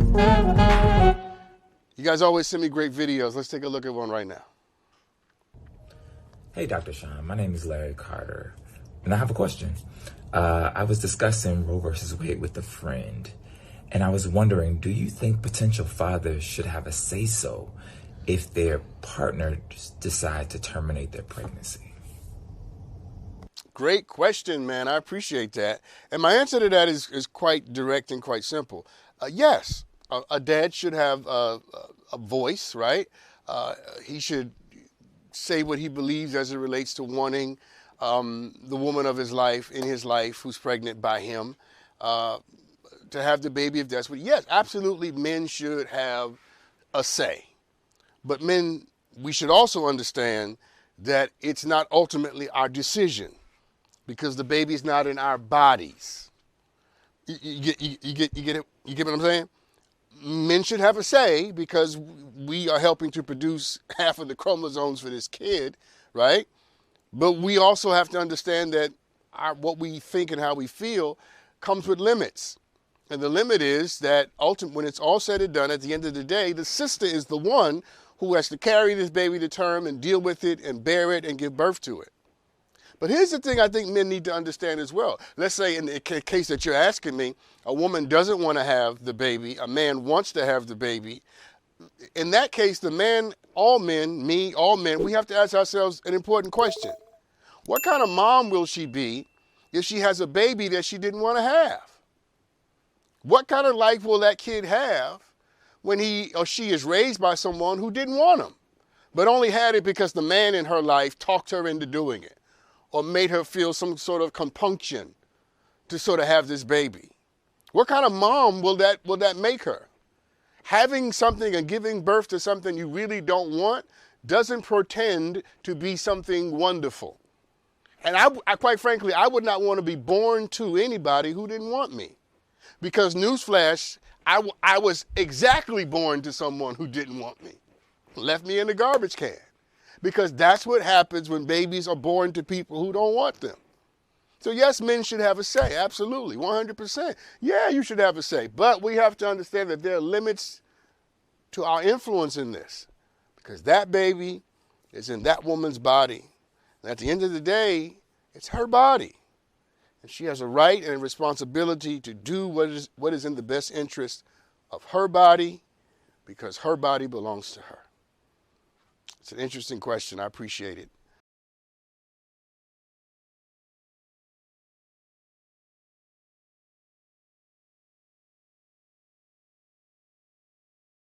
You guys always send me great videos. Let's take a look at one right now. Hey, Dr. Sean. My name is Larry Carter, and I have a question. I was discussing Roe versus Wade with a friend, and I was wondering, do you think potential fathers should have a say-so if their partner decide to terminate their pregnancy? Great question, man. I appreciate that. And my answer to that is quite direct and quite simple. Yes, a dad should have a voice, right? He should say what he believes as it relates to wanting the woman of his life, in his life, who's pregnant by him, to have the baby if that's what. Yes, absolutely, men should have a say. But men, we should also understand that it's not ultimately our decision, because the baby's not in our bodies. You get it? You get what I'm saying? Men should have a say because we are helping to produce half of the chromosomes for this kid, right? But we also have to understand that what we think and how we feel comes with limits. And the limit is that ultimately, when it's all said and done, at the end of the day, the sister is the one who has to carry this baby to term and deal with it and bear it and give birth to it. But here's the thing I think men need to understand as well. Let's say in the case that you're asking me, a woman doesn't want to have the baby, a man wants to have the baby. In that case, the man, all men, me, all men, we have to ask ourselves an important question. What kind of mom will she be if she has a baby that she didn't want to have? What kind of life will that kid have when he or she is raised by someone who didn't want him, but only had it because the man in her life talked her into doing it, or made her feel some sort of compunction to sort of have this baby? What kind of mom will that make her? Having something and giving birth to something you really don't want doesn't pretend to be something wonderful. And I quite frankly, I would not want to be born to anybody who didn't want me. Because newsflash, I was exactly born to someone who didn't want me. Left me in the garbage can. Because that's what happens when babies are born to people who don't want them. So yes, men should have a say, absolutely, 100%. Yeah, you should have a say, but we have to understand that there are limits to our influence in this, because that baby is in that woman's body. And at the end of the day, it's her body. And she has a right and a responsibility to do what is in the best interest of her body, because her body belongs to her. It's an interesting question. I appreciate it.